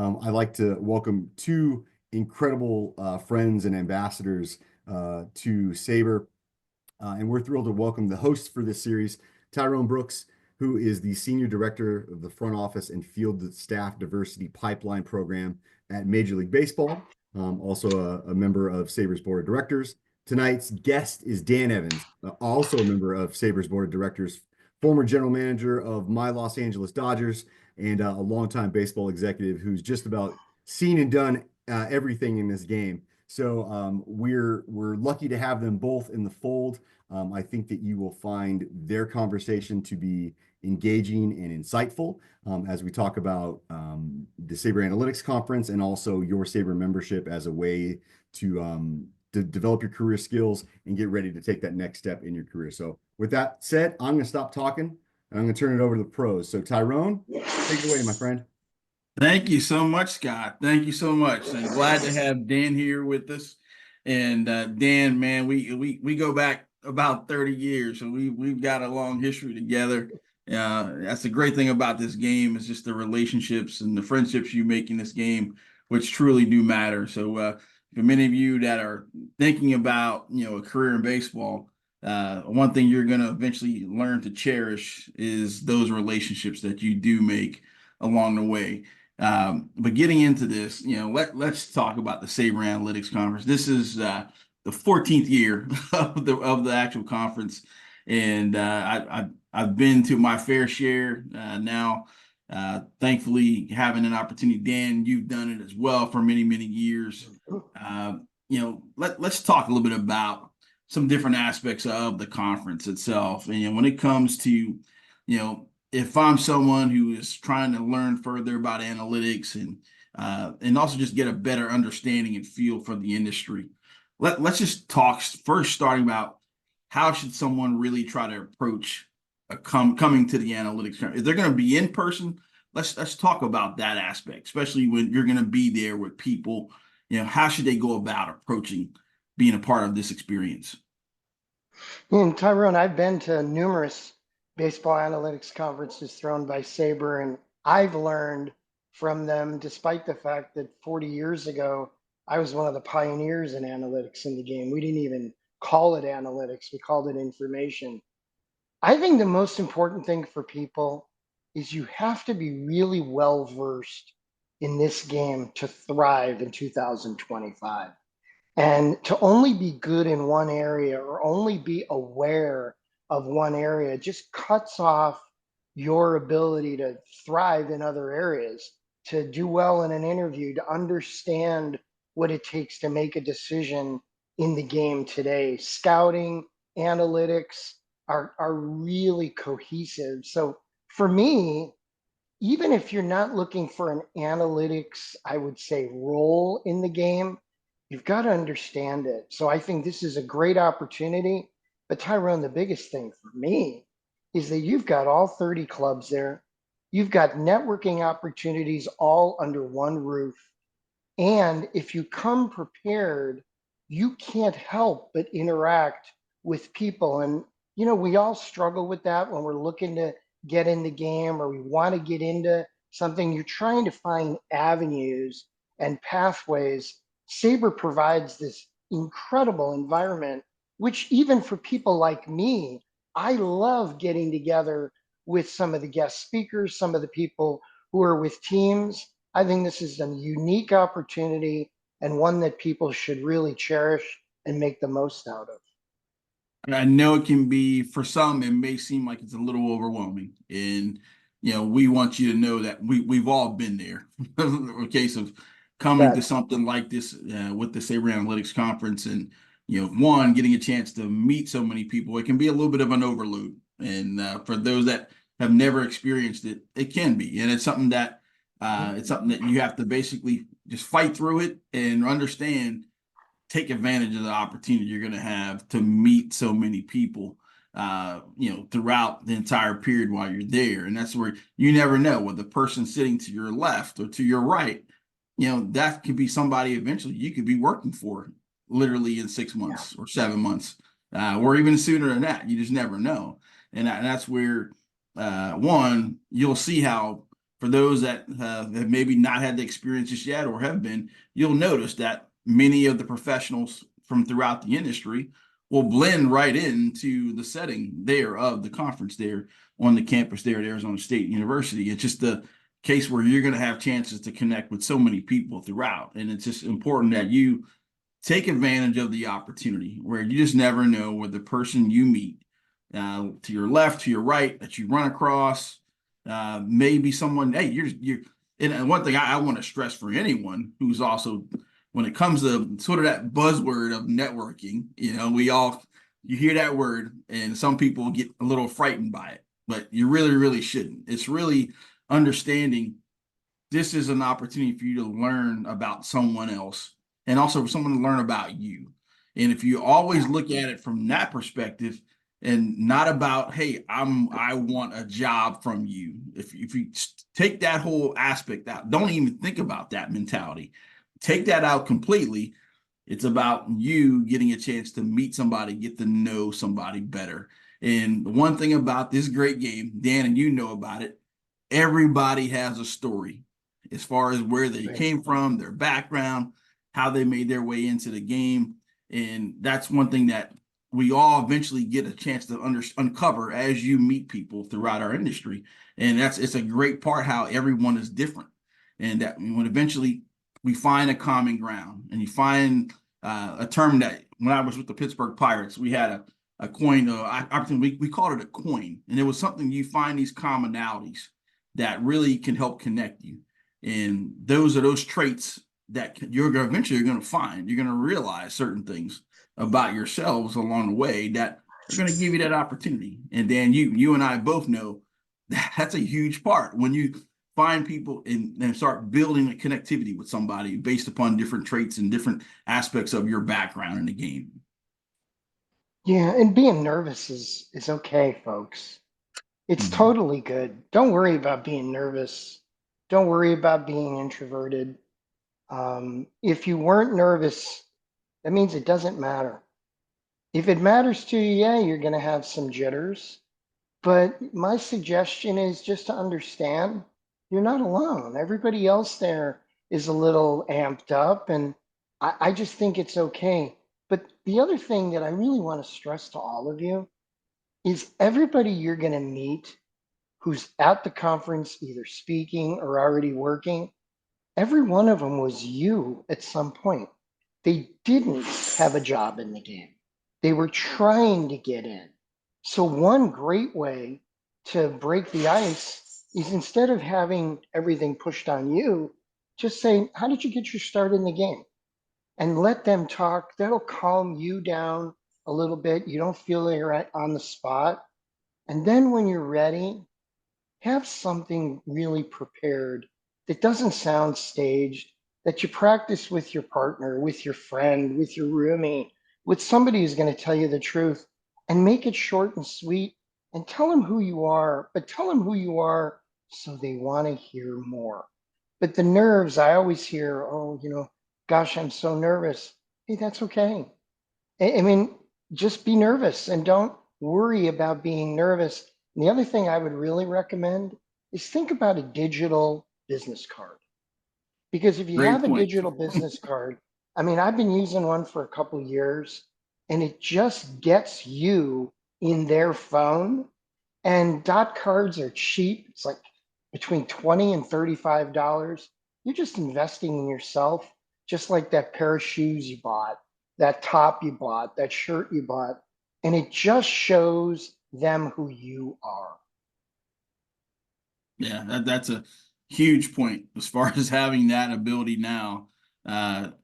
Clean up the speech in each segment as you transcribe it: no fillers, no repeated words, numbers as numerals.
I'd like to welcome two incredible friends and ambassadors to SABR. And we're thrilled to welcome the host for this series, Tyrone Brooks, who is the Senior Director of the Front Office and Field Staff Diversity Pipeline Program at Major League Baseball, also a member of SABR's Board of Directors. Tonight's guest is Dan Evans, also a member of SABR's Board of Directors, former general manager of my Los Angeles Dodgers, and a longtime baseball executive who's just about seen and done everything in this game. So we're lucky to have them both in the fold. I think that you will find their conversation to be engaging and insightful as we talk about the SABR Analytics Conference and also your SABR membership as a way to develop your career skills and get ready to take that next step in your career. So with that said, I'm going to stop talking and I'm going to turn it over to the pros. So Tyrone, take it away, my friend. Thank you so much, Scott. Thank you so much. I'm glad to have Dan here with us. And Dan, man, we go back about 30 years, so we've got a long history together. That's the great thing about this game is just the relationships and the friendships you make in this game, which truly do matter. So for many of you that are thinking about a career in baseball, one thing you're going to eventually learn to cherish is those relationships that you do make along the way. But getting into this, let's talk about the SABR Analytics Conference. This is the 14th year of the actual conference, and I've been to my fair share now. Thankfully, having an opportunity, Dan, you've done it as well for many years. Let's talk a little bit about some different aspects of the conference itself, and when it comes to if I'm someone who is trying to learn further about analytics and also just get a better understanding and feel for the industry, let's just talk first, starting about how should someone really try to approach coming to the analytics. If they're going to be in person, let's talk about that aspect, especially when you're going to be there with people. How should they go about approaching being a part of this experience? And Tyrone, I've been to numerous baseball analytics conferences thrown by SABR, and I've learned from them, despite the fact that 40 years ago, I was one of the pioneers in analytics in the game. We didn't even call it analytics, we called it information. I think the most important thing for people is you have to be really well versed in this game to thrive in 2025. And to only be good in one area or only be aware of one area just cuts off your ability to thrive in other areas, to do well in an interview, to understand what it takes to make a decision in the game today. Scouting, analytics are really cohesive. So for me, even if you're not looking for an analytics, I would say, role in the game, you've got to understand it. So I think this is a great opportunity. But Tyrone, the biggest thing for me is that you've got all 30 clubs there. You've got networking opportunities all under one roof. And if you come prepared, you can't help but interact with people. And, we all struggle with that when we're looking to get in the game or we want to get into something. You're trying to find avenues and pathways. SABR provides this incredible environment, which even for people like me, I love getting together with some of the guest speakers, some of the people who are with teams. I think this is a unique opportunity and one that people should really cherish and make the most out of. I know it can be, for some, it may seem like it's a little overwhelming. And, we want you to know that we've all been there. A case of coming to something like this with the SABR Analytics Conference and, one, getting a chance to meet so many people, it can be a little bit of an overload. And for those that have never experienced it, it can be. And it's something that you have to basically just fight through it and understand, take advantage of the opportunity you're going to have to meet so many people, throughout the entire period while you're there. And that's where you never know what the person sitting to your left or to your right, that could be somebody eventually you could be working for literally in 6 months or 7 months, or even sooner than that. You just never know. And that's where, one, you'll see how for those that have maybe not had the experiences yet or have been, you'll notice that many of the professionals from throughout the industry will blend right into the setting there of the conference there on the campus there at Arizona State University. It's just the case where you're going to have chances to connect with so many people throughout. And it's just important that you take advantage of the opportunity where you just never know where the person you meet to your left, to your right, that you run across, maybe someone, hey, you're, and one thing I want to stress for anyone who's also, when it comes to sort of that buzzword of networking, you hear that word and some people get a little frightened by it, but you really, really shouldn't. It's really understanding this is an opportunity for you to learn about someone else and also for someone to learn about you. And if you always look at it from that perspective and not about, hey, I want a job from you. If you take that whole aspect out, don't even think about that mentality. Take that out completely. It's about you getting a chance to meet somebody, get to know somebody better. And the one thing about this great game, Dan, and you know about it, everybody has a story as far as where they came from, their background, how they made their way into the game. And that's one thing that we all eventually get a chance to uncover as you meet people throughout our industry. And it's a great part how everyone is different. And that when eventually we find a common ground and you find a term that when I was with the Pittsburgh Pirates, we had a coin, we called it a coin. And it was something you find these commonalities that really can help connect you. And those are those traits that you're eventually going to find. You're going to realize certain things about yourselves along the way that are going to give you that opportunity. And Dan, you and I both know that's a huge part when you find people and start building a connectivity with somebody based upon different traits and different aspects of your background in the game. Yeah, and being nervous is okay, folks. It's totally good. Don't worry about being nervous. Don't worry about being introverted. If you weren't nervous, that means it doesn't matter. If it matters to you, yeah, you're going to have some jitters. But my suggestion is just to understand you're not alone. Everybody else there is a little amped up, and I just think it's okay. But the other thing that I really want to stress to all of you is everybody you're going to meet who's at the conference, either speaking or already working, every one of them was you at some point. They didn't have a job in the game. They were trying to get in. So one great way to break the ice is instead of having everything pushed on you, just say, how did you get your start in the game? And let them talk. That'll calm you down a little bit. You don't feel like you're on the spot. And then when you're ready, have something really prepared that doesn't sound staged, that you practice with your partner, with your friend, with your roomie, with somebody who's going to tell you the truth, and make it short and sweet and tell them who you are, but tell them who you are so they want to hear more. But the nerves, I always hear, oh, gosh, I'm so nervous. Hey, that's okay. I mean, just be nervous and don't worry about being nervous. And the other thing I would really recommend is think about a digital business card. Because if you Great have a point. digital business card, I mean, I've been using one for a couple years and it just gets you in their phone. And dot cards are cheap. It's like between $20 and $35. You're just investing in yourself, just like that pair of shoes you bought, that top you bought, that shirt you bought. And it just shows them who you are. Yeah, that's a huge point as far as having that ability now.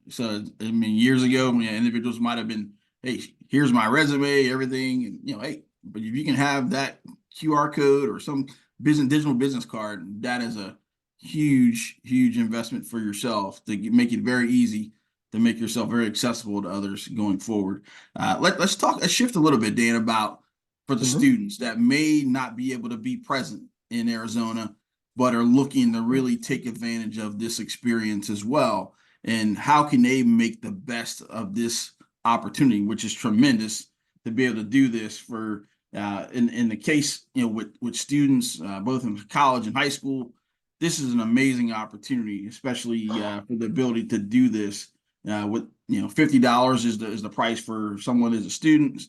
So I mean, years ago, when individuals might have been, hey, here's my resume, everything, and hey, but if you can have that QR code or some digital business card, that is a huge, huge investment for yourself to make it very easy to make yourself very accessible to others going forward. Let's shift a little bit, Dan, about for the students that may not be able to be present in Arizona, but are looking to really take advantage of this experience as well. And how can they make the best of this opportunity, which is tremendous to be able to do this for, in the case, with students, both in college and high school, this is an amazing opportunity, especially for the ability to do this with $50 is the price for someone as a student,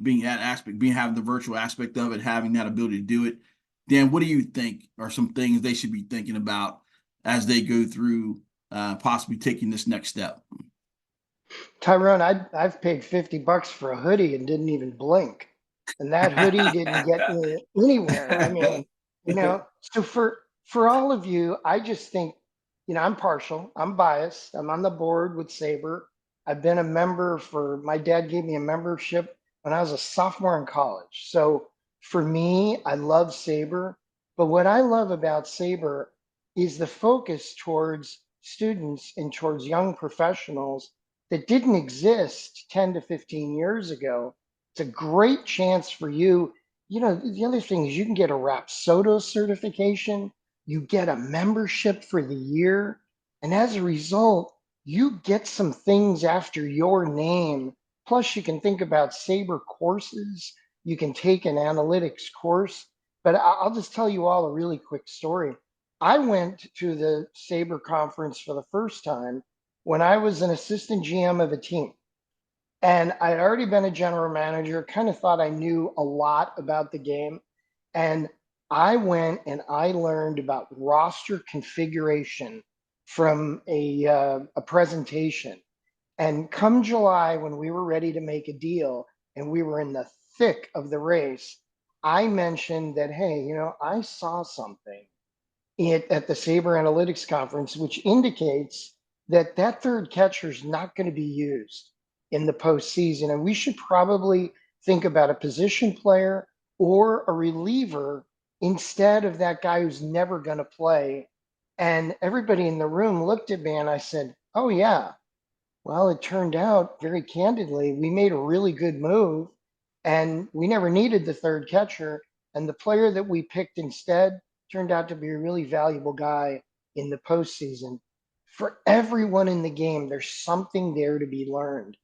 being that aspect, being having the virtual aspect of it, having that ability to do it. Dan, what do you think are some things they should be thinking about as they go through possibly taking this next step? Tyrone, I've paid $50 for a hoodie and didn't even blink. And that hoodie didn't get me anywhere. I mean, so for all of you, I just think, I'm partial, I'm biased. I'm on the board with SABR. I've been a member my dad gave me a membership when I was a sophomore in college. So for me, I love SABR. But what I love about SABR is the focus towards students and towards young professionals that didn't exist 10 to 15 years ago. It's a great chance for you. The other thing is you can get a Rapsodo certification, you get a membership for the year, and as a result, you get some things after your name. Plus, you can think about SABR courses. You can take an analytics course. But I'll just tell you all a really quick story. I went to the SABR conference for the first time when I was an assistant GM of a team. And I'd already been a general manager, kind of thought I knew a lot about the game. And I went and I learned about roster configuration from a presentation. And come July, when we were ready to make a deal and we were in the thick of the race, I mentioned that, hey, I saw something at the SABR Analytics Conference, which indicates that third catcher is not going to be used in the postseason. And we should probably think about a position player or a reliever instead of that guy who's never going to play. And everybody in the room looked at me and I said, oh, yeah. Well, it turned out very candidly, we made a really good move and we never needed the third catcher. And the player that we picked instead turned out to be a really valuable guy in the postseason. For everyone in the game, there's something there to be learned.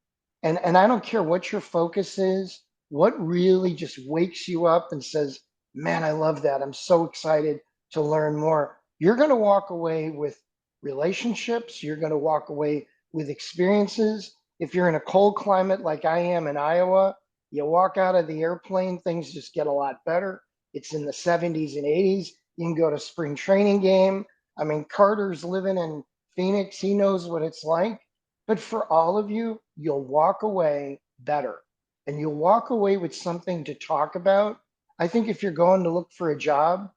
And I don't care what your focus is, what really just wakes you up and says, man, I love that. I'm so excited to learn more. You're going to walk away with relationships. You're going to walk away with experiences. If you're in a cold climate like I am in Iowa, you walk out of the airplane, things just get a lot better. It's in the 70s and 80s. You can go to spring training game. I mean, Carter's living in Phoenix. He knows what it's like. But for all of you, you'll walk away better and you'll walk away with something to talk about. I think if you're going to look for a job,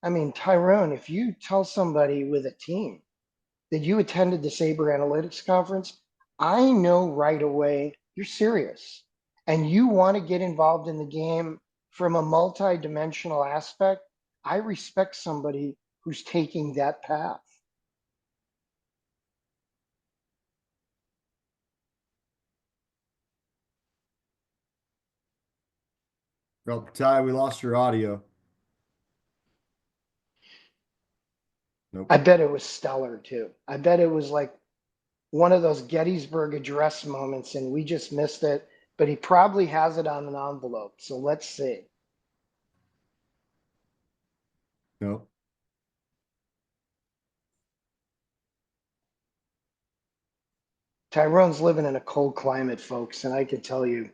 I mean, Tyrone, if you tell somebody with a team that you attended the SABR Analytics Conference, I know right away you're serious and you want to get involved in the game from a multi-dimensional aspect. I respect somebody who's taking that path. Well, Ty, we lost your audio. Nope. I bet it was stellar too. I bet it was like one of those Gettysburg Address moments and we just missed it, but he probably has it on an envelope. So let's see. Nope. Tyrone's living in a cold climate, folks, and I can tell you,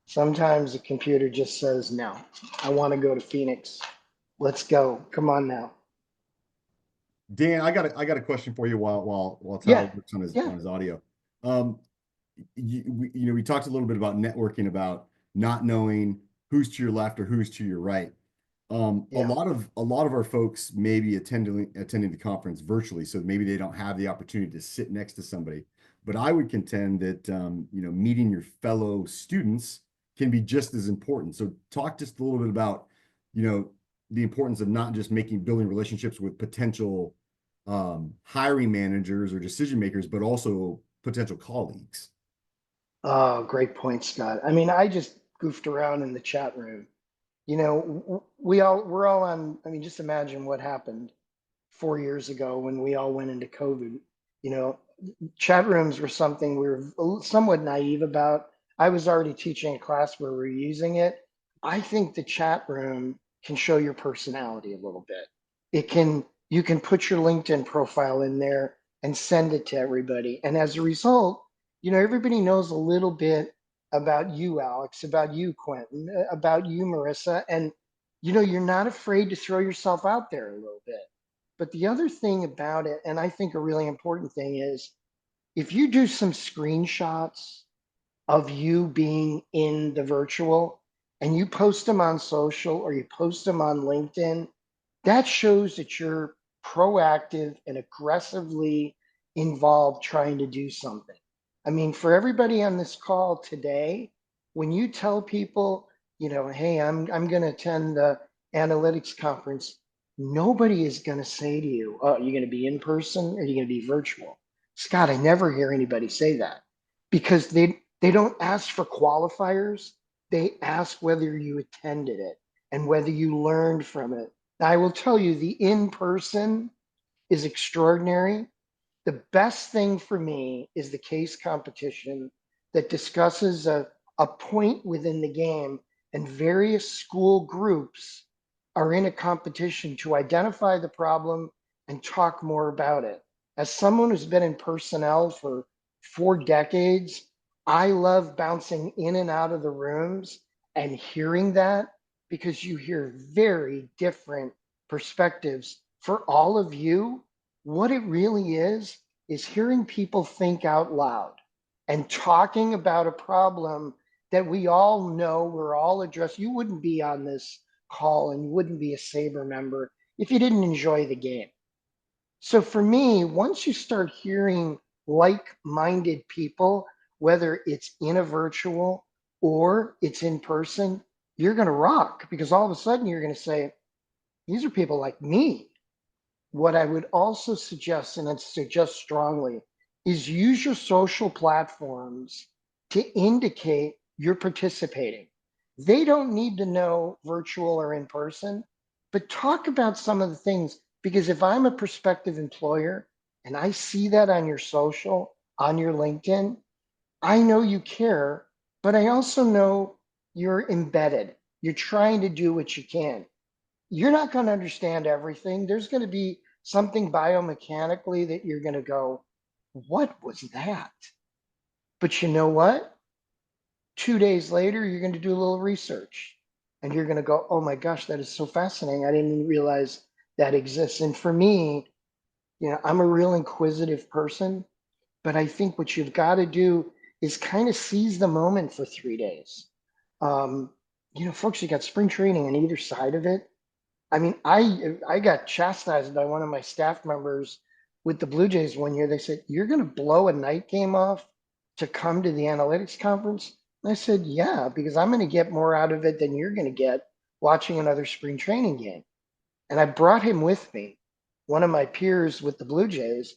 sometimes the computer just says, no, I want to go to Phoenix. Let's go. Come on now. Dan, I got a question for you while Tyler Yeah. works on his Yeah. audio. We talked a little bit about networking, about not knowing who's to your left or who's to your right. A Yeah. lot of our folks may be attending the conference virtually, so maybe they don't have the opportunity to sit next to somebody. But I would contend that meeting your fellow students can be just as important. So talk just a little bit about the importance of not just building relationships with potential hiring managers or decision makers, but also potential colleagues. Oh, great point, Scott. I mean, I just goofed around in the chat room. We're all on, I mean, just imagine what happened 4 years ago when we all went into COVID. Chat rooms were something we were somewhat naive about. I was already teaching a class where we're using it. I think the chat room can show your personality a little bit. It can you can put your LinkedIn profile in there and send it to everybody. And as a result, everybody knows a little bit about you, Alex, about you, Quentin, about you, Marissa. And, you're not afraid to throw yourself out there a little bit. But the other thing about it, and I think a really important thing is if you do some screenshots of you being in the virtual and you post them on social or you post them on LinkedIn, that shows that you're proactive and aggressively involved trying to do something. I mean, for everybody on this call today, when you tell people, hey, I'm going to attend the analytics conference, nobody is going to say to you, oh, you're going to be in person or you're going to be virtual. Scott, I never hear anybody say that because they don't ask for qualifiers. They ask whether you attended it and whether you learned from it. Now, I will tell you, the in-person is extraordinary. The best thing for me is the case competition that discusses a point within the game, and various school groups are in a competition to identify the problem and talk more about it. As someone who's been in personnel for 4 decades, I love bouncing in and out of the rooms and hearing that because you hear very different perspectives. For all of you, what it really is hearing people think out loud and talking about a problem that we all know we're all addressing. You wouldn't be on this call and you wouldn't be a SABR member if you didn't enjoy the game. So for me, once you start hearing like-minded people, whether it's in a virtual or it's in person, you're going to rock because all of a sudden you're going to say, these are people like me. What I would also suggest, and I suggest strongly, is use your social platforms to indicate you're participating. They don't need to know virtual or in person, but talk about some of the things. Because if I'm a prospective employer and I see that on your social, on your LinkedIn, I know you care, but I also know you're embedded. You're trying to do what you can. You're not going to understand everything. There's going to be something biomechanically that you're going to go, what was that? But you know what? 2 days later, you're going to do a little research and you're going to go, oh my gosh, that is so fascinating. I didn't even realize that exists. And for me, I'm a real inquisitive person, but I think what you've got to do is kind of seize the moment for 3 days. Um, folks, you got spring training on either side of it. I mean, I got chastised by one of my staff members with the Blue Jays one year. They said, "You're going to blow a night game off to come to the analytics conference?" And I said, "Yeah, because I'm going to get more out of it than you're going to get watching another spring training game." And I brought him with me, one of my peers with the Blue Jays.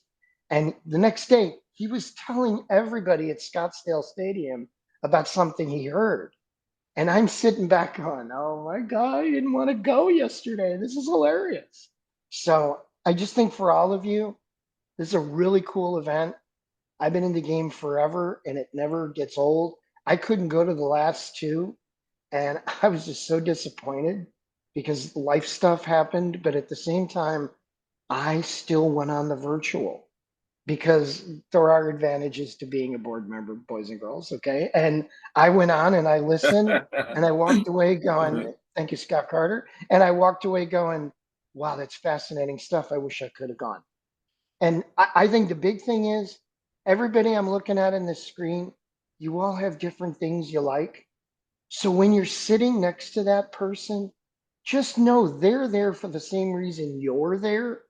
And the next day, he was telling everybody at Scottsdale Stadium about something he heard. And I'm sitting back going, oh my God, I didn't want to go yesterday. This is hilarious. So I just think for all of you, this is a really cool event. I've been in the game forever and it never gets old. I couldn't go to the last two and I was just so disappointed because life stuff happened. But at the same time, I still went on the virtual because there are advantages to being a board member, boys and girls. Okay. And I went on and I listened and I walked away going, thank you, Scott Carter. And I walked away going, wow, that's fascinating stuff. I wish I could have gone. And I think the big thing is everybody I'm looking at in this screen, you all have different things you like. So when you're sitting next to that person, just know they're there for the same reason you're there.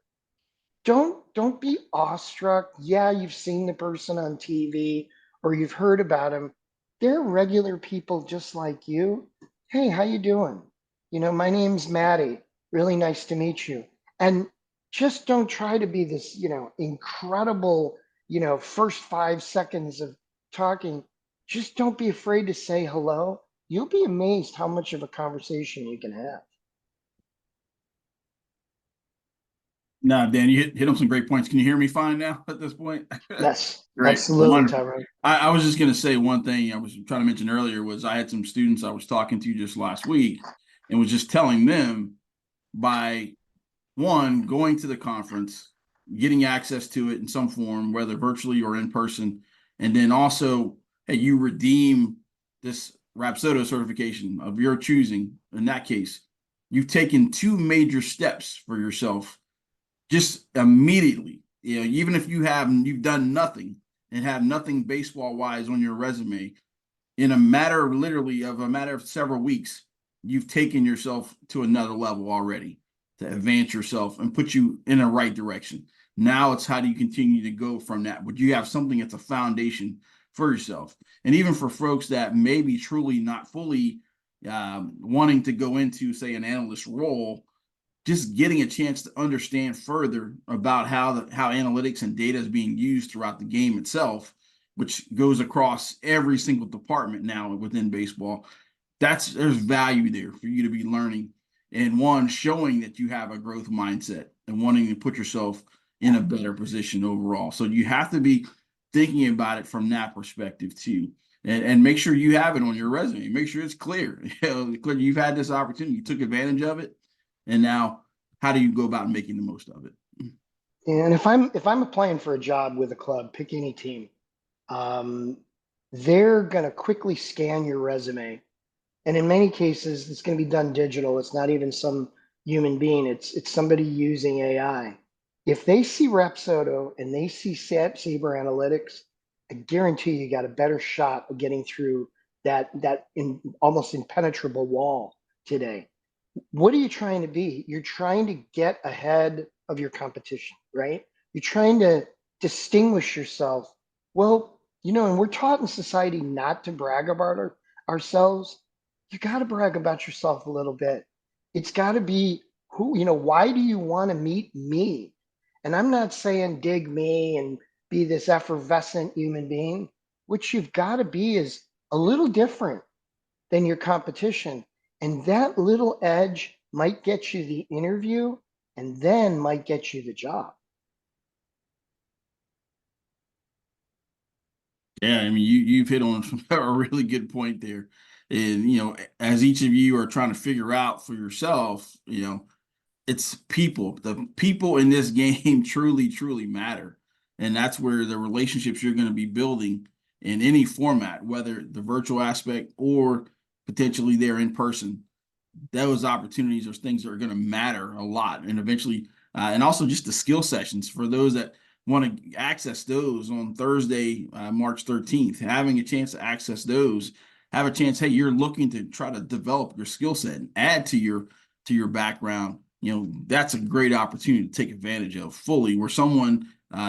Don't be awestruck. Yeah, you've seen the person on TV or you've heard about them. They're regular people just like you. Hey, how you doing? My name's Maddie. Really nice to meet you. And just don't try to be this, incredible, first 5 seconds of talking. Just don't be afraid to say hello. You'll be amazed how much of a conversation you can have. No, Dan, you hit on some great points. Can you hear me fine now at this point? Yes, Great. absolutely, Wonderful. Tyrone. I was just going to say one thing I was trying to mention earlier was I had some students I was talking to just last week and was just telling them by one, going to the conference, getting access to it in some form, whether virtually or in person, and then also, hey, you redeem this Rapsodo certification of your choosing. In that case, you've taken two major steps for yourself just immediately. Even if you've done nothing and have nothing baseball wise on your resume, in a matter of several weeks, you've taken yourself to another level already to advance yourself and put you in the right direction. Now it's how do you continue to go from that? But you have something that's a foundation for yourself. And even for folks that may be truly not fully wanting to go into, say, an analyst role, just getting a chance to understand further about how analytics and data is being used throughout the game itself, which goes across every single department now within baseball. There's value there for you to be learning, and one, showing that you have a growth mindset and wanting to put yourself in a better position overall. So you have to be thinking about it from that perspective too. And make sure you have it on your resume. Make sure it's clear. You've had this opportunity, you took advantage of it, and now how do you go about making the most of it? And if I'm applying for a job with a club, pick any team, they're going to quickly scan your resume. And in many cases, it's going to be done digital. It's not even some human being. It's somebody using AI. If they see Rapsodo and they see SABR Analytics, I guarantee you got a better shot of getting through that almost impenetrable wall today. What are you trying to be? You're trying to get ahead of your competition, right? You're trying to distinguish yourself. Well, and we're taught in society not to brag about ourselves. You got to brag about yourself a little bit. It's got to be why do you want to meet me? And I'm not saying dig me and be this effervescent human being. What you've got to be is a little different than your competition. And that little edge might get you the interview and then might get you the job. Yeah, I mean, you've hit on a really good point there. And, as each of you are trying to figure out for yourself, it's people. The people in this game truly, truly matter. And that's where the relationships you're going to be building in any format, whether the virtual aspect or potentially there in person, those opportunities or things that are going to matter a lot. And eventually, and also just the skill sessions for those that want to access those on Thursday, March 13th, having a chance to access those, have a chance, hey, you're looking to try to develop your skill set and add to your background. That's a great opportunity to take advantage of fully, where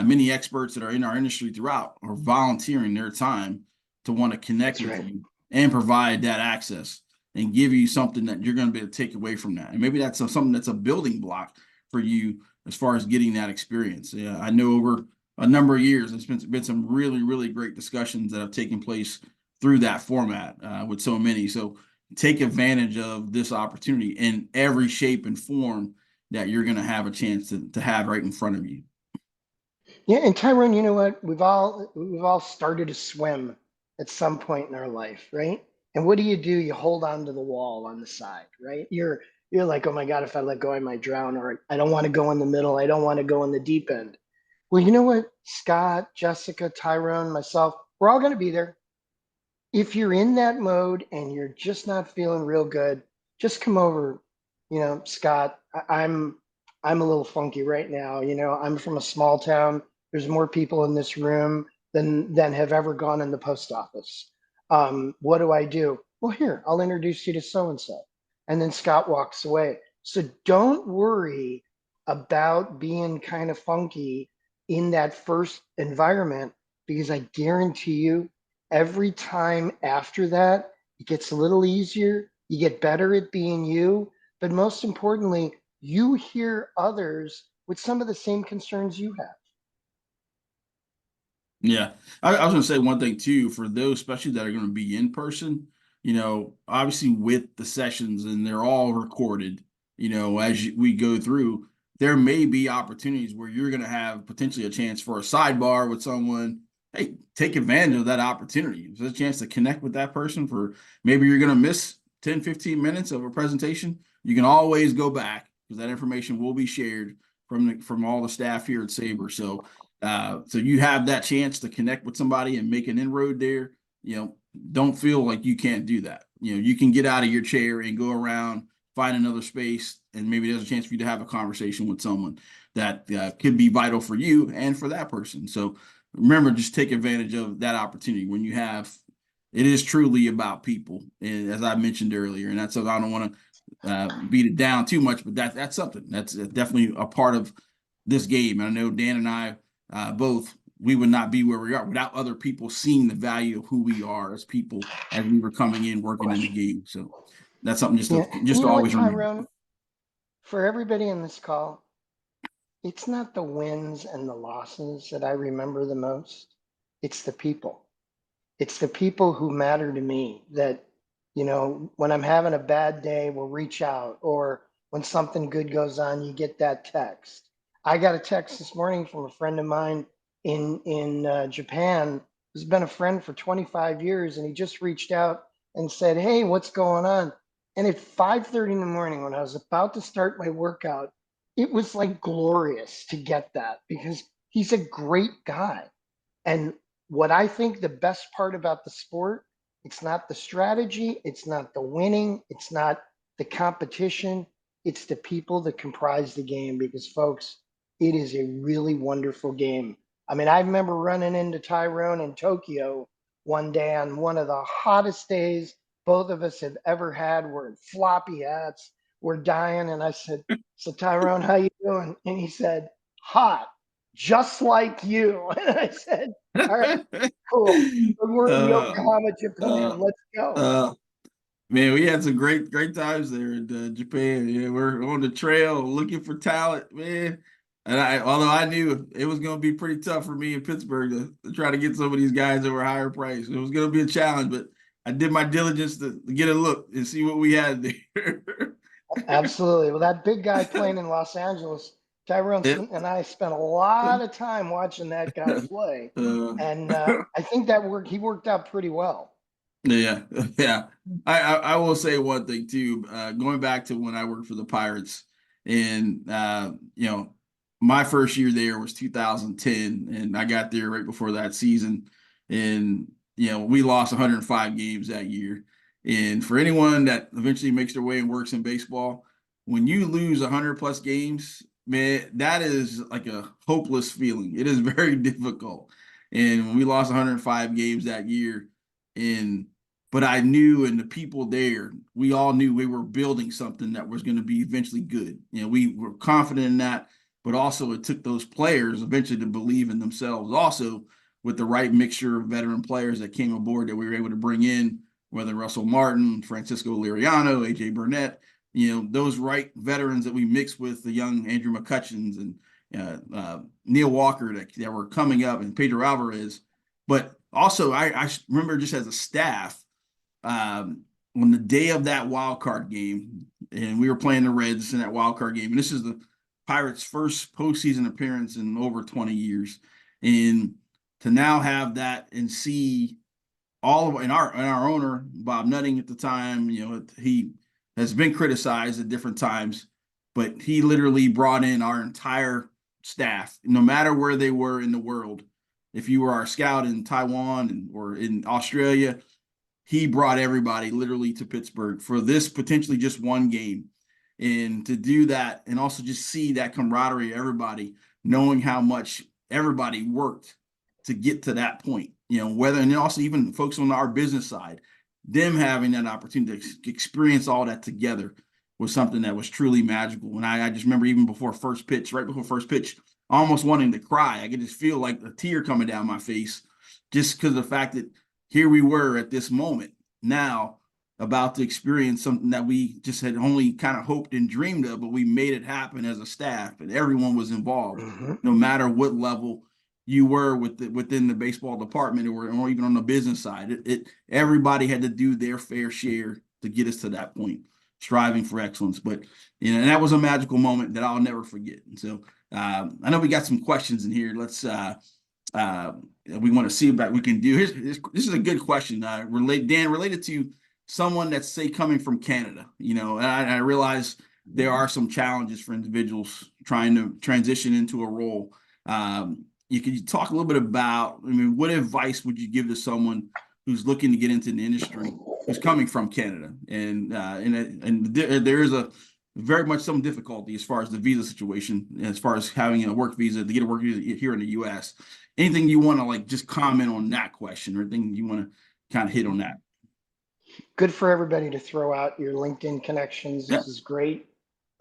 many experts that are in our industry throughout are volunteering their time to want to connect That's with right. you and provide that access and give you something that you're going to be able to take away from that. And maybe that's something that's a building block for you as far as getting that experience. Yeah, I know over a number of years, there's been some really, really great discussions that have taken place through that format with so many. So take advantage of this opportunity in every shape and form that you're going to have a chance to have right in front of you. Yeah, and Tyrone, you know what? We've all started to swim at some point in our life, right? And what do? You hold on to the wall on the side, right? You're like, oh my God, if I let go, I might drown, or I don't want to go in the middle, I don't want to go in the deep end. Well, you know what? Scott, Jessica, Tyrone, myself, we're all going to be there. If you're in that mode and you're just not feeling real good, just come over. Scott, I'm a little funky right now. I'm from a small town. There's more people in this room than have ever gone in the post office. What do I do? Well, here, I'll introduce you to so and so. And then Scott walks away. So don't worry about being kind of funky in that first environment, because I guarantee you, every time after that, it gets a little easier. You get better at being you. But most importantly, you hear others with some of the same concerns you have. Yeah. I was going to say one thing too, for those especially that are going to be in person, obviously with the sessions, and they're all recorded, as we go through, there may be opportunities where you're going to have potentially a chance for a sidebar with someone. Hey, take advantage of that opportunity. If there's a chance to connect with that person for maybe you're going to miss 10, 15 minutes of a presentation, you can always go back because that information will be shared from all the staff here at SABR. So so you have that chance to connect with somebody and make an inroad there. Don't feel like you can't do that. You can get out of your chair and go around, find another space, and maybe there's a chance for you to have a conversation with someone that could be vital for you and for that person. So remember, just take advantage of that opportunity when you have. It is truly about people, and as I mentioned earlier, and that's I don't want to beat it down too much, but that's something that's definitely a part of this game. And I know Dan and I both, we would not be where we are without other people seeing the value of who we are as people as we were coming in working in the game. So that's something just And to you know what, always remember. Tyrone? For everybody in this call, it's not the wins and the losses that I remember the most. It's the people. It's the people who matter to me that, when I'm having a bad day, will reach out, or when something good goes on, you get that text. I got a text this morning from a friend of mine in Japan who's been a friend for 25 years, and he just reached out and said, "Hey, what's going on?" And at 5:30 in the morning, when I was about to start my workout, it was like glorious to get that because he's a great guy. And what I think the best part about the sport, it's not the strategy, it's not the winning, it's not the competition, it's the people that comprise the game because folks, it is a really wonderful game. I mean, I remember running into Tyrone in Tokyo one day on one of the hottest days both of us have ever had. We're in floppy hats, we're dying. And I said, "So Tyrone, how you doing?" And he said, "Hot, just like you." And I said, "All right, cool. We're in uh, Yokohama, uh, Japan. Let's go." uh, Man, we had some great times there in Japan. Yeah, we're on the trail looking for talent, man. And although I knew it was going to be pretty tough for me in Pittsburgh to try to get some of these guys that were higher priced. It was going to be a challenge, but I did my diligence to get a look and see what we had there. Absolutely. Well, that big guy playing in Los Angeles, Tyrone Yeah. and I spent a lot of time watching that guy play. And I think he worked out pretty well. Yeah, yeah. I will say one thing too. Going back to when I worked for the Pirates, and my first year there was 2010, and I got there right before that season, and we lost 105 games that year. And for anyone that eventually makes their way and works in baseball, when you lose 100 plus games, man, that is like a hopeless feeling. It is very difficult. And when we lost 105 games that year, and but I knew, and the people there, we all knew we were building something that was going to be eventually good. We were confident in that, but also it took those players eventually to believe in themselves. Also, with the right mixture of veteran players that came aboard that we were able to bring in, whether Russell Martin, Francisco Liriano, AJ Burnett, those right veterans that we mixed with the young Andrew McCutcheons and Neil Walker that were coming up, and Pedro Alvarez. But also, I remember just as a staff, on the day of that wild card game, and we were playing the Reds in that wild card game, and this is the Pirates' first postseason appearance in over 20 years, and to now have that and see all of and our owner Bob Nutting at the time, he has been criticized at different times, but he literally brought in our entire staff, no matter where they were in the world. If you were our scout in Taiwan or in Australia, he brought everybody literally to Pittsburgh for this potentially just one game. And to do that and also just see that camaraderie of everybody, knowing how much everybody worked to get to that point, whether, and also even folks on our business side, them having that opportunity to experience all that together was something that was truly magical. And I just remember even before first pitch, right before first pitch, almost wanting to cry. I could just feel like a tear coming down my face just because of the fact that here we were at this moment now about to experience something that we just had only kind of hoped and dreamed of, but we made it happen as a staff, and everyone was involved, no matter what level you were within the baseball department or even on the business side. Everybody had to do their fair share to get us to that point, striving for excellence. But and that was a magical moment that I'll never forget. And so I know we got some questions in here. Let's we want to see what we can do. This is a good question. Related to someone that's, say, coming from Canada, and I realize there are some challenges for individuals trying to transition into a role. You can talk a little bit about, I mean, what advice would you give to someone who's looking to get into the industry, who's coming from Canada, and there is a very much some difficulty as far as the visa situation, as far as having a work visa to get a work visa here in the U.S. Anything you want to like just comment on that question, or anything you want to kind of hit on that? Good for everybody to throw out your LinkedIn connections. Yeah. This is great.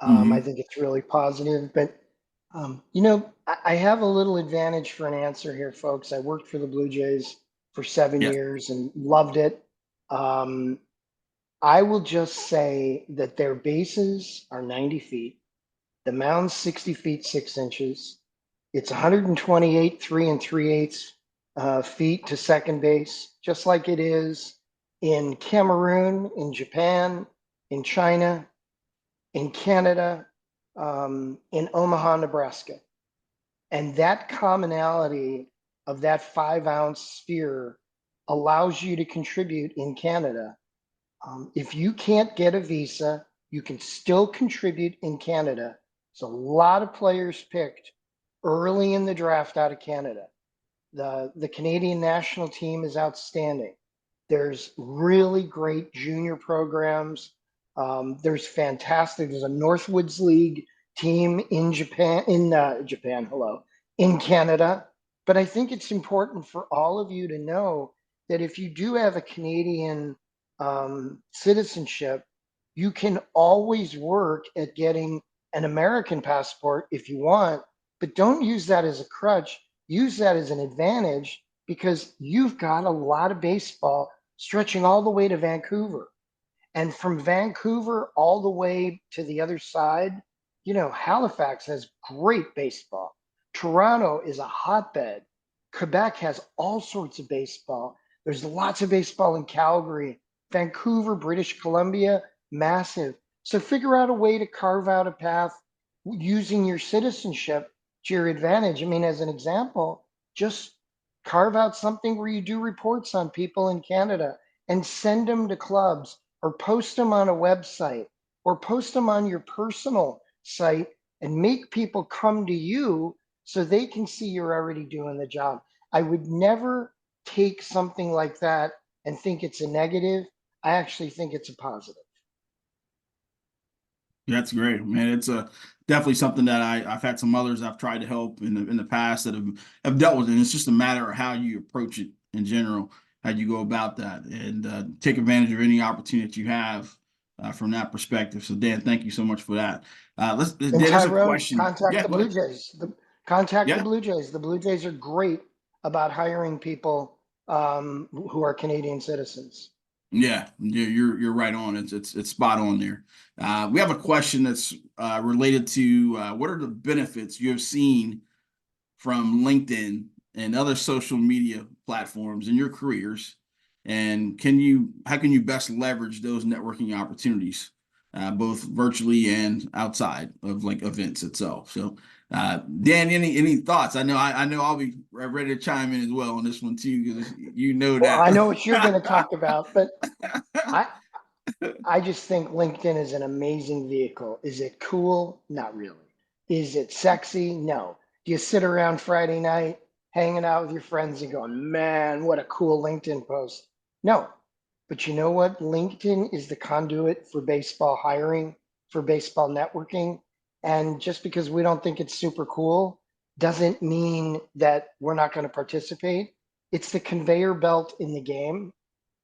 I Mm-hmm. think it's really positive. But, you know, I have a little advantage for an answer here, folks. I worked for the Blue Jays for 7 Yes. years and loved it. I will just say that their bases are 90 feet, the mound's 60 feet 6 inches. It's 128 3 3/8 feet to second base, just like it is in Cameroon, in Japan, in China, in Canada, in Omaha, Nebraska. And that commonality of that 5-ounce sphere allows you to contribute in Canada. If you can't get a visa, you can still contribute in Canada. So a lot of players picked early in the draft out of Canada. The Canadian national team is outstanding. There's really great junior programs. There's fantastic. There's a Northwoods League team in Japan, in Canada. But I think it's important for all of you to know that if you do have a Canadian citizenship, you can always work at getting an American passport if you want, but don't use that as a crutch. Use that as an advantage because you've got a lot of baseball stretching all the way to Vancouver. And from Vancouver all the way to the other side, you know, Halifax has great baseball. Toronto is a hotbed. Quebec has all sorts of baseball. There's lots of baseball in Calgary. Vancouver, British Columbia, massive. So figure out a way to carve out a path using your citizenship to your advantage. I mean, as an example, just carve out something where you do reports on people in Canada and send them to clubs or post them on a website or post them on your personal site and make people come to you so they can see you're already doing the job. I would never take something like that and think it's a negative. I actually think it's a positive. That's great, man. It's definitely something that I've had some others I've tried to help in the past that have dealt with it. And it's just a matter of how you approach it in general, how you go about that, and take advantage of any opportunity that you have from that perspective. So, Dan, thank you so much for that. Dan, And there's a Tyrone, question. contact Yeah, the go Blue ahead. Jays. Contact the Yeah. Blue Jays. The Blue Jays are great about hiring people who are Canadian citizens. Yeah, you're right on. It's spot on there. We have a question that's related to what are the benefits you have seen from LinkedIn and other social media platforms in your careers, and how can you best leverage those networking opportunities, both virtually and outside of like events itself? So, Dan, any thoughts? I know I'll be ready to chime in as well on this one too, because you know Well, that. I know what you're going to talk about, but I I just think LinkedIn is an amazing vehicle. Is it cool? Not really. Is it sexy? No. Do you sit around Friday night hanging out with your friends and going, man, what a cool LinkedIn post? No. But you know what? LinkedIn is the conduit for baseball hiring, for baseball networking. And just because we don't think it's super cool doesn't mean that we're not going to participate. It's the conveyor belt in the game.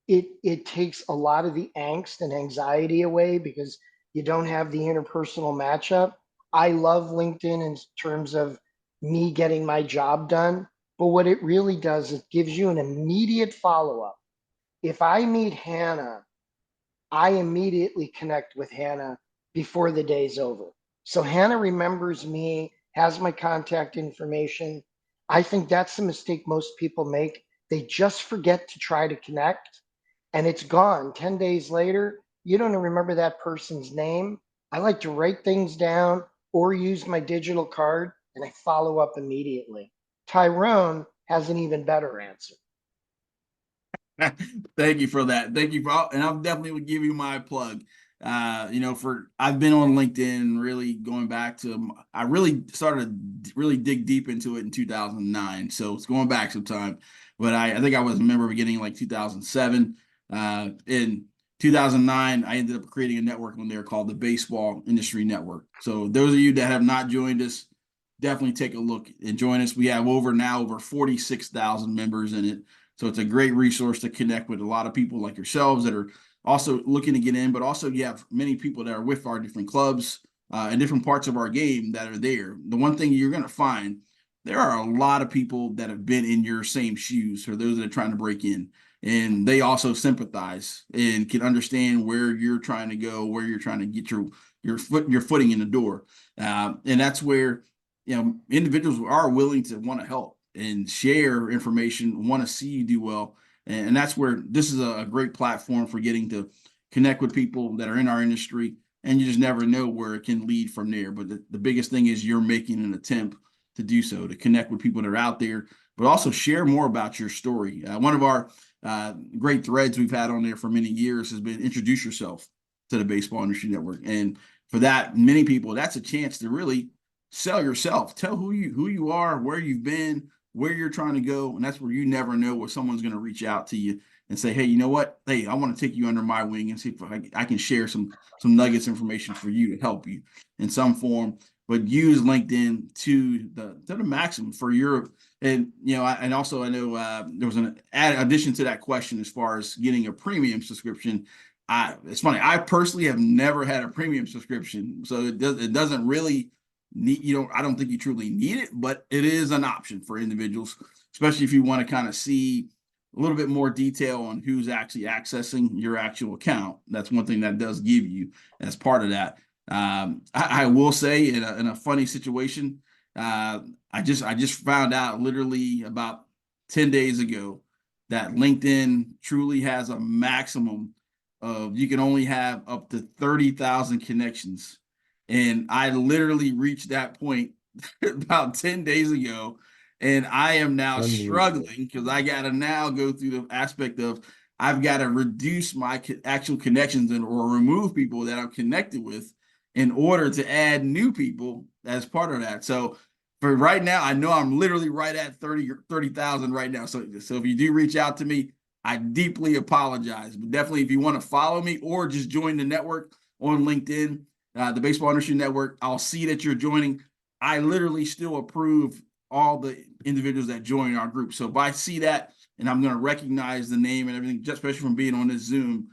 It takes a lot of the angst and anxiety away because you don't have the interpersonal matchup. I love LinkedIn in terms of me getting my job done, but what it really does, it gives you an immediate follow-up. If I meet Hannah, I immediately connect with Hannah before the day's over. So Hannah remembers me, has my contact information. I think that's the mistake most people make. They just forget to try to connect and it's gone. 10 days later, you don't remember that person's name. I like to write things down or use my digital card and I follow up immediately. Tyrone has an even better answer. Thank you for that. Thank you for, and I'll definitely give you my plug. I've been on LinkedIn really going back to, I really started to really dig deep into it in 2009. So it's going back some time, but I think I was a member beginning like 2007. In 2009, I ended up creating a network on there called the Baseball Industry Network. So those of you that have not joined us, definitely take a look and join us. We have over 46,000 members in it. So it's a great resource to connect with a lot of people like yourselves that are also looking to get in, but also you have many people that are with our different clubs and different parts of our game that are there. The one thing you're going to find, there are a lot of people that have been in your same shoes for those that are trying to break in. And they also sympathize and can understand where you're trying to go, where you're trying to get your footing in the door. And that's where individuals are willing to want to help and share information, want to see you do well. And that's where this is a great platform for getting to connect with people that are in our industry. And you just never know where it can lead from there. But the biggest thing is you're making an attempt to do so, to connect with people that are out there, but also share more about your story. One of our great threads we've had on there for many years has been introduce yourself to the Baseball Industry Network. And for that, many people, that's a chance to really sell yourself, tell who you are, where you've been, where you're trying to go. And that's where you never know where someone's going to reach out to you and say, hey, you know what? Hey, I want to take you under my wing and see if I can share some nuggets information for you to help you in some form. But use LinkedIn to the maximum for your, and I know there was an addition to that question as far as getting a premium subscription. It's funny. I personally have never had a premium subscription, so it doesn't really need, I don't think you truly need it, but it is an option for individuals, especially if you want to kind of see a little bit more detail on who's actually accessing your actual account. That's one thing that does give you as part of that. I will say in a funny situation, I just found out literally about 10 days ago that LinkedIn truly has a maximum of, you can only have up to 30,000 connections. And I literally reached that point about 10 days ago. And I am now struggling because I got to now go through the aspect of I've got to reduce my actual connections or remove people that I'm connected with in order to add new people as part of that. So for right now, I know I'm literally right at 30,000 right now. So if you do reach out to me, I deeply apologize. But definitely, if you want to follow me or just join the network on LinkedIn, the Baseball Industry Network, I'll see that you're joining. I literally still approve all the individuals that join our group. So if I see that and I'm going to recognize the name and everything, just especially from being on this Zoom,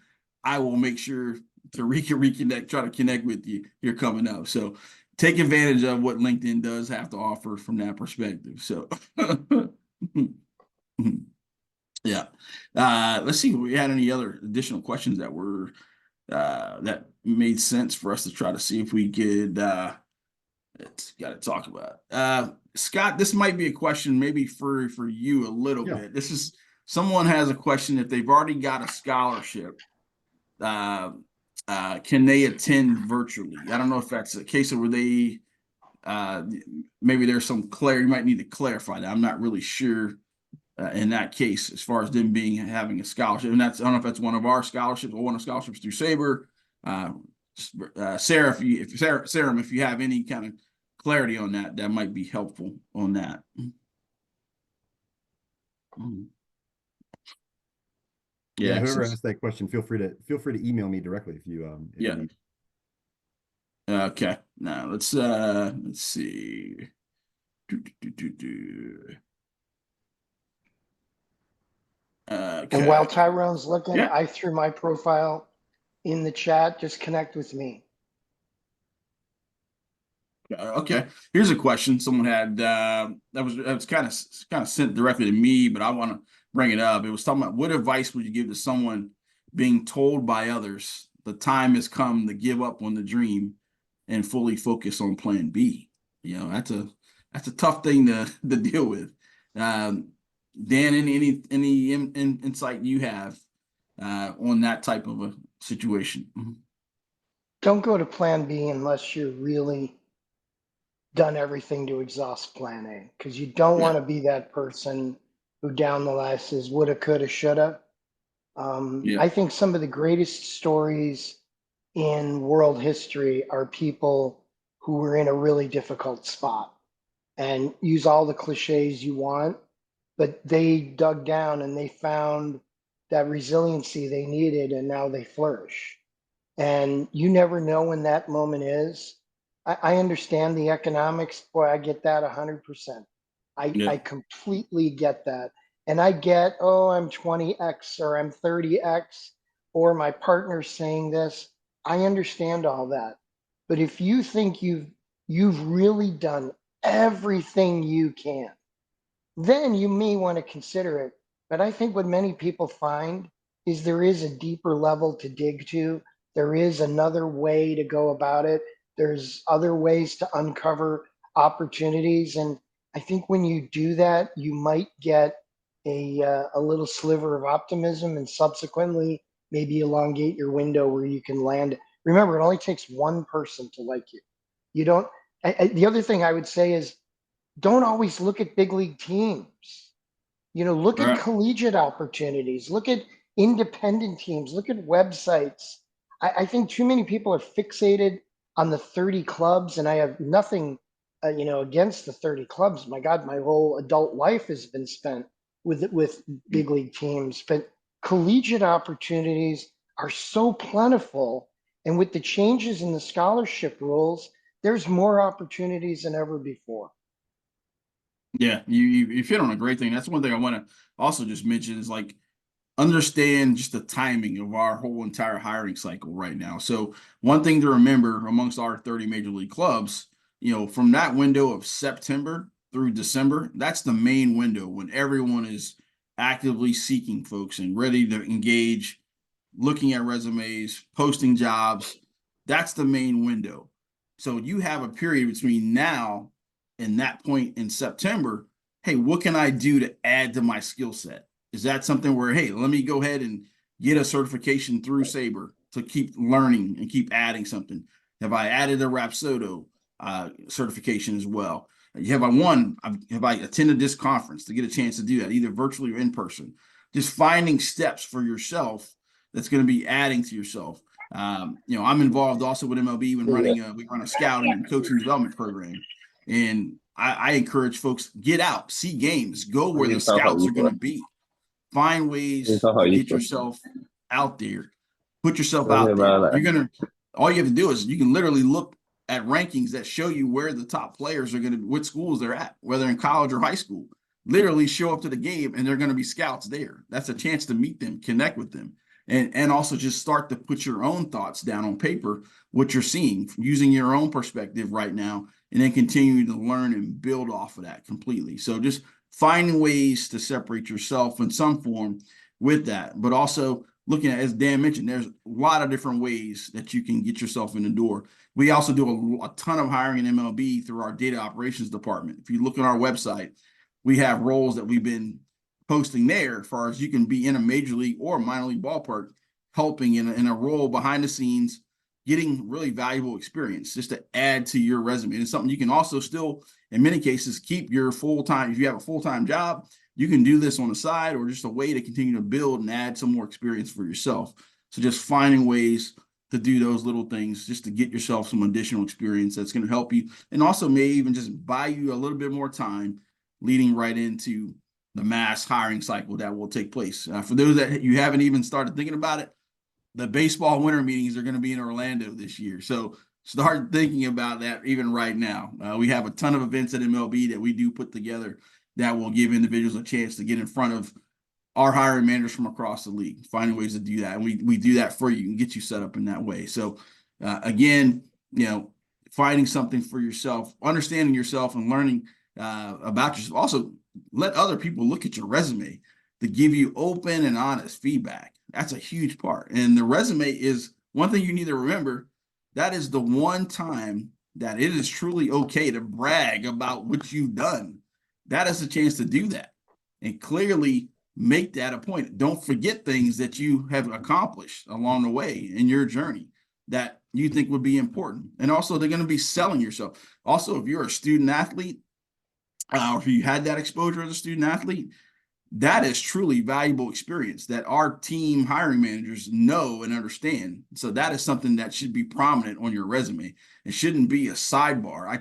I will make sure to reconnect, try to connect with you here coming up. So take advantage of what LinkedIn does have to offer from that perspective. So yeah. Let's see if we had any other additional questions that were that made sense for us to try to see if we could it's got to talk about. Scott, this might be a question maybe for you a little bit. This is someone has a question. If they've already got a scholarship, can they attend virtually? I don't know if that's a case of where they maybe there's some clarity. You might need to clarify that. I'm not really sure in that case as far as them having a scholarship. And that's, I don't know if that's one of our scholarships or one of the scholarships through SABR. Sarah, if you have any kind of clarity on that, that might be helpful on that. Yeah, whoever asked that question, feel free to email me directly if you if yeah. you need. Okay. Now let's see. Okay. And while Tyrone's looking, Yeah. I threw my profile in the chat. Just connect with me. Okay. Here's a question someone had that was kind of sent directly to me, but I want to bring it up. It was talking about what advice would you give to someone being told by others the time has come to give up on the dream and fully focus on plan B? That's a tough thing to deal with. Dan, any insight you have on that type of a situation? Don't go to plan B unless you're really done everything to exhaust plan A, because you don't want to be that person who down the line says woulda, coulda, shoulda. I think some of the greatest stories in world history are people who were in a really difficult spot, and use all the cliches you want, but they dug down and they found that resiliency they needed, and now they flourish. And you never know when that moment is. I understand the economics. Boy, I get that 100%. Yeah. I completely get that. And I get, oh, I'm 20x or I'm 30x or my partner's saying this. I understand all that. But if you think you've really done everything you can, then you may want to consider it. But I think what many people find is there is a deeper level to dig to. There is another way to go about it. There's other ways to uncover opportunities. And I think when you do that, you might get a little sliver of optimism and subsequently maybe elongate your window where you can land. Remember, it only takes one person to like you. You don't, the other thing I would say is don't always look at big league teams. Look All at right. collegiate opportunities, look at independent teams, look at websites. I think too many people are fixated on the 30 clubs, and I have nothing, against the 30 clubs. My God, my whole adult life has been spent with big league teams, but collegiate opportunities are so plentiful. And with the changes in the scholarship rules, there's more opportunities than ever before. Yeah, you hit on a great thing. That's one thing I want to also just mention is like understand just the timing of our whole entire hiring cycle right now. So one thing to remember amongst our 30 major league clubs, from that window of September through December, that's the main window when everyone is actively seeking folks and ready to engage, looking at resumes, posting jobs. That's the main window. So you have a period between now and that point in September. Hey, what can I do to add to my skill set? Is that something where, hey, let me go ahead and get a certification through SABR to keep learning and keep adding something? Have I added a Rapsodo certification as well? Have I attended this conference to get a chance to do that, either virtually or in person? Just finding steps for yourself that's going to be adding to yourself. I'm involved also with MLB when we run a scouting and coaching development program. And I encourage folks, get out, see games, go where the scouts are going to be. Find ways to get yourself out there, put yourself out there. All you have to do is you can literally look at rankings that show you where the top players are going to, what schools they're at, whether in college or high school. Literally show up to the game and they're going to be scouts there. That's a chance to meet them, connect with them, and also just start to put your own thoughts down on paper, what you're seeing, using your own perspective right now, and then continue to learn and build off of that completely. So just finding ways to separate yourself in some form with that, but also looking at, as Dan mentioned, there's a lot of different ways that you can get yourself in the door. We also do a ton of hiring in MLB through our data operations department. If you look at our website, we have roles that we've been posting there as far as you can be in a major league or minor league ballpark, helping in a role behind the scenes, getting really valuable experience just to add to your resume. And it's something you can also still, in many cases, keep your full-time. If you have a full-time job, you can do this on the side or just a way to continue to build and add some more experience for yourself. So just finding ways to do those little things just to get yourself some additional experience that's going to help you and also may even just buy you a little bit more time leading right into the mass hiring cycle that will take place. For those that you haven't even started thinking about it, the baseball winter meetings are going to be in Orlando this year. So start thinking about that even right now. We have a ton of events at MLB that we do put together that will give individuals a chance to get in front of our hiring managers from across the league, finding ways to do that. And we do that for you and get you set up in that way. So again, finding something for yourself, understanding yourself and learning about yourself. Also, let other people look at your resume to give you open and honest feedback. That's a huge part. And the resume is one thing you need to remember. That is the one time that it is truly okay to brag about what you've done. That is a chance to do that and clearly make that a point. Don't forget things that you have accomplished along the way in your journey that you think would be important. And also, they're going to be selling yourself. Also, if you're a student athlete, or if you had that exposure as a student athlete, that is truly valuable experience that our team hiring managers know and understand. So that is something that should be prominent on your resume. It shouldn't be a sidebar. I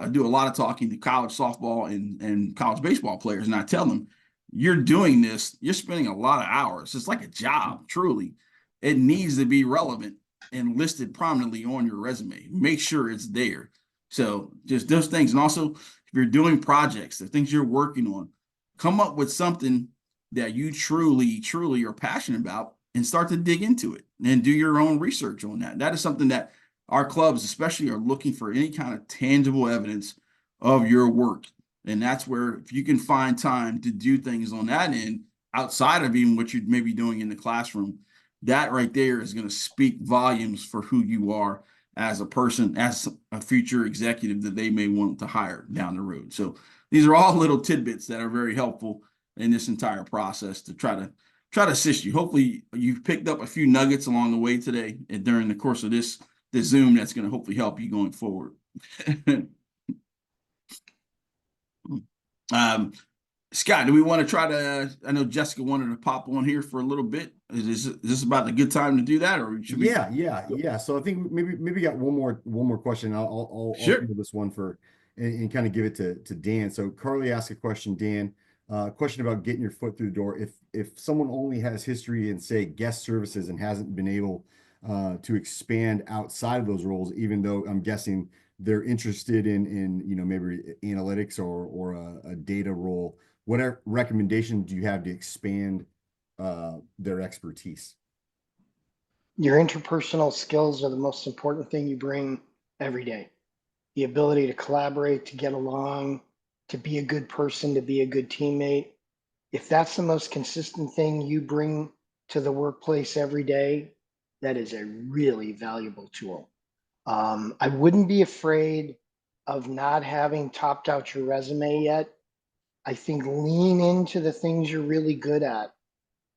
do a lot of talking to college softball and college baseball players, and I tell them, you're doing this, you're spending a lot of hours. It's like a job, truly. It needs to be relevant and listed prominently on your resume. Make sure it's there. So just those things. And also, if you're doing projects, the things you're working on, come up with something that you truly are passionate about and start to dig into it and do your own research on that. That is something that our clubs especially are looking for, any kind of tangible evidence of your work. And that's where, if you can find time to do things on that end outside of even what you may be doing in the classroom, that right there is going to speak volumes for who you are as a person, as a future executive that they may want to hire down the road. So these are all little tidbits that are very helpful in this entire process to try to assist you. Hopefully you've picked up a few nuggets along the way today and during the course of this Zoom that's going to hopefully help you going forward. Scott, do we want to try to, I know Jessica wanted to pop on here for a little bit. Is this about a good time to do that, or should we? Yeah. So I think maybe got one more question. I'll Sure. do this one and kind of give it to Dan. So Carly asked a question, Dan, question about getting your foot through the door. If someone only has history in, say, guest services and hasn't been able to expand outside of those roles, even though I'm guessing they're interested in maybe analytics or a data role, what recommendation do you have to expand their expertise? Your interpersonal skills are the most important thing you bring every day. The ability to collaborate, to get along, to be a good person, to be a good teammate. If that's the most consistent thing you bring to the workplace every day, that is a really valuable tool. I wouldn't be afraid of not having topped out your resume yet. I think lean into the things you're really good at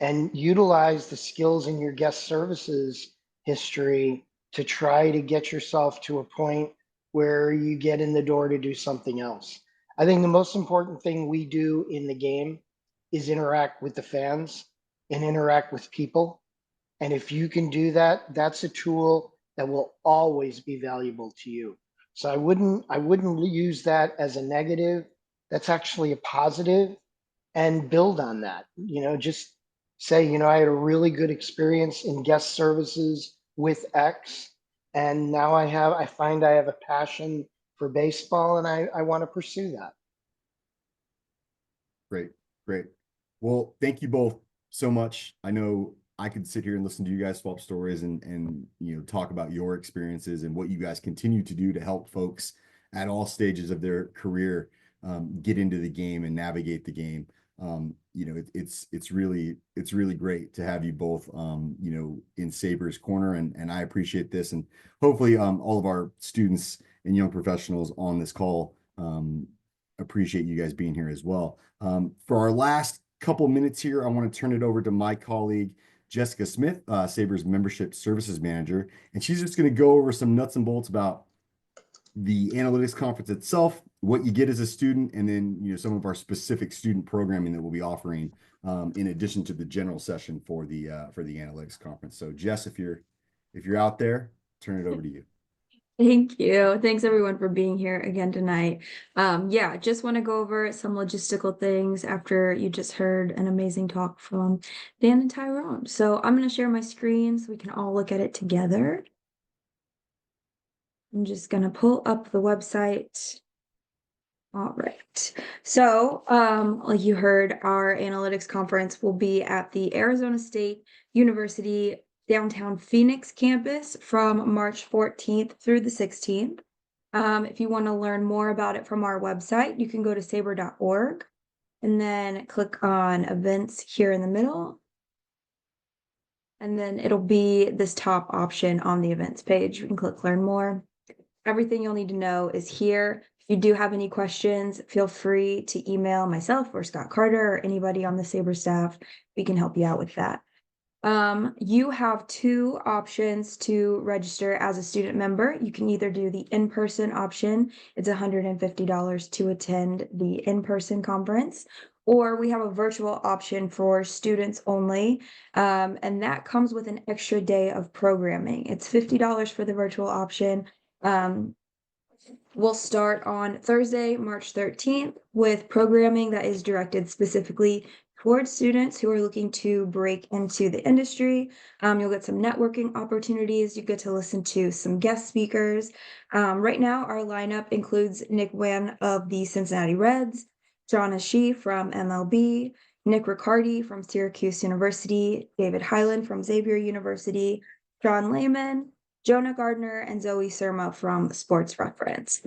and utilize the skills in your guest services history to try to get yourself to a point where you get in the door to do something else. I think the most important thing we do in the game is interact with the fans and interact with people. And if you can do that, that's a tool that will always be valuable to you. So I wouldn't use that as a negative. That's actually a positive, and build on that. Just say, I had a really good experience in guest services with X, and now I find I have a passion for baseball, and I want to pursue that. Great. Well, thank you both so much. I know I could sit here and listen to you guys swap stories and talk about your experiences and what you guys continue to do to help folks at all stages of their career get into the game and navigate the game. It's really great to have you both in SABR's corner, and I appreciate this, and hopefully all of our students and young professionals on this call appreciate you guys being here as well. For our last couple minutes here, I want to turn it over to my colleague Jessica Smith, SABR's membership services manager, and she's just going to go over some nuts and bolts about the analytics conference itself, what you get as a student, and then some of our specific student programming that we'll be offering in addition to the general session for the analytics conference. So Jess, if you're out there, turn it over to you. Thank you. Thanks everyone for being here again tonight. Yeah, just want to go over some logistical things after you just heard an amazing talk from Dan and Tyrone. So I'm going to share my screen so we can all look at it together. I'm just going to pull up the website. All right. So, like you heard, our analytics conference will be at the Arizona State University downtown Phoenix campus from March 14th through the 16th. If you want to learn more about it from our website, you can go to sabr.org and then click on events here in the middle. And then it'll be this top option on the events page. You can click learn more. Everything you'll need to know is here. If you do have any questions, feel free to email myself or Scott Carter or anybody on the SABR staff. We can help you out with that. You have two options to register as a student member. You can either do the in-person option. It's $150 to attend the in-person conference, or we have a virtual option for students only. And that comes with an extra day of programming. It's $50 for the virtual option. We'll start on Thursday, March 13th with programming that is directed specifically towards students who are looking to break into the industry. You'll get some networking opportunities. You get to listen to some guest speakers. Right now, our lineup includes Nick Wan of the Cincinnati Reds, John Ashee from MLB, Nick Riccardi from Syracuse University, David Hyland from Xavier University, John Lehman, Jonah Gardner, and Zoe Surma from Sports Reference.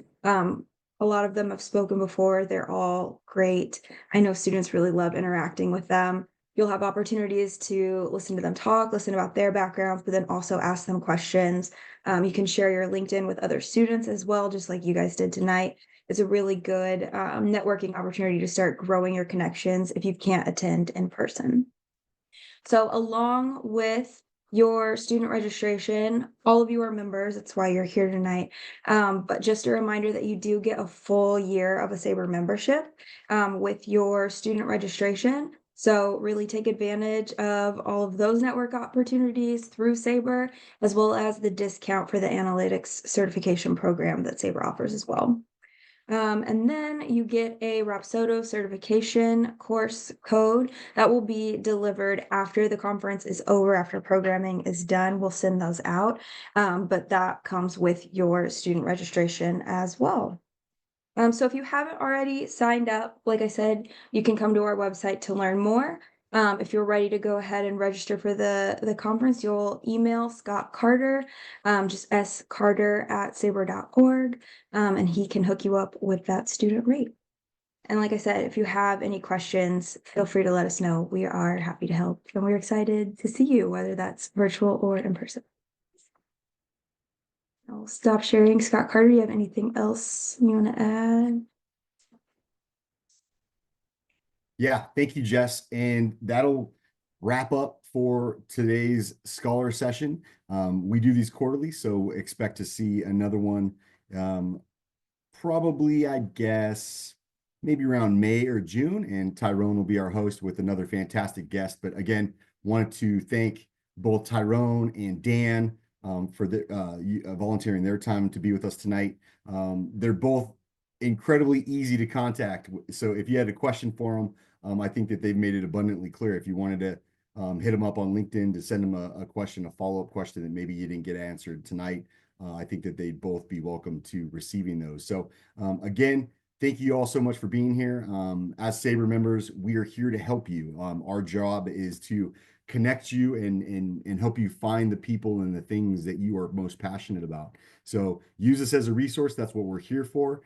A lot of them have spoken before. They're all great. I know students really love interacting with them. You'll have opportunities to listen to them talk, listen about their backgrounds, but then also ask them questions. You can share your LinkedIn with other students as well, just like you guys did tonight. It's a really good networking opportunity to start growing your connections if you can't attend in person. So along with your student registration, all of you are members. That's why you're here tonight. But just a reminder that you do get a full year of a SABR membership with your student registration. So really take advantage of all of those network opportunities through SABR, as well as the discount for the analytics certification program that SABR offers as well. And then you get a Rapsodo certification course code that will be delivered after the conference is over, after programming is done. We'll send those out, but that comes with your student registration as well. So if you haven't already signed up, like I said, you can come to our website to learn more. If you're ready to go ahead and register for the conference, you'll email Scott Carter, just scarter@sabr.org, and he can hook you up with that student rate. And like I said, if you have any questions, feel free to let us know. We are happy to help, and we're excited to see you, whether that's virtual or in person. I'll stop sharing. Scott Carter, do you have anything else you want to add? Yeah, thank you, Jess. And that'll wrap up for today's scholar session. We do these quarterly, so expect to see another one probably, I guess, maybe around May or June. And Tyrone will be our host with another fantastic guest. But again, wanted to thank both Tyrone and Dan for volunteering their time to be with us tonight. They're both incredibly easy to contact. So if you had a question for them, I think that they've made it abundantly clear. If you wanted to hit them up on LinkedIn to send them a question, a follow-up question that maybe you didn't get answered tonight, I think that they'd both be welcome to receiving those. So again, thank you all so much for being here. As SABR members, we are here to help you. Our job is to connect you and help you find the people and the things that you are most passionate about. So use this as a resource. That's what we're here for.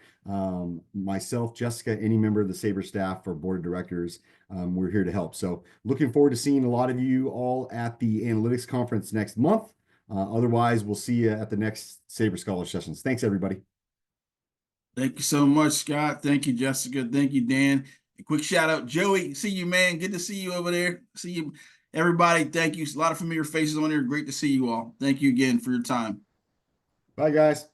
Myself, Jessica, any member of the SABR staff or board of directors, we're here to help. So looking forward to seeing a lot of you all at the analytics conference next month. Otherwise, we'll see you at the next SABR Scholar Sessions. Thanks, everybody. Thank you so much, Scott. Thank you, Jessica. Thank you, Dan. A quick shout out, Joey. See you, man. Good to see you over there. See you, everybody. Thank you. A lot of familiar faces on here. Great to see you all. Thank you again for your time. Bye, guys.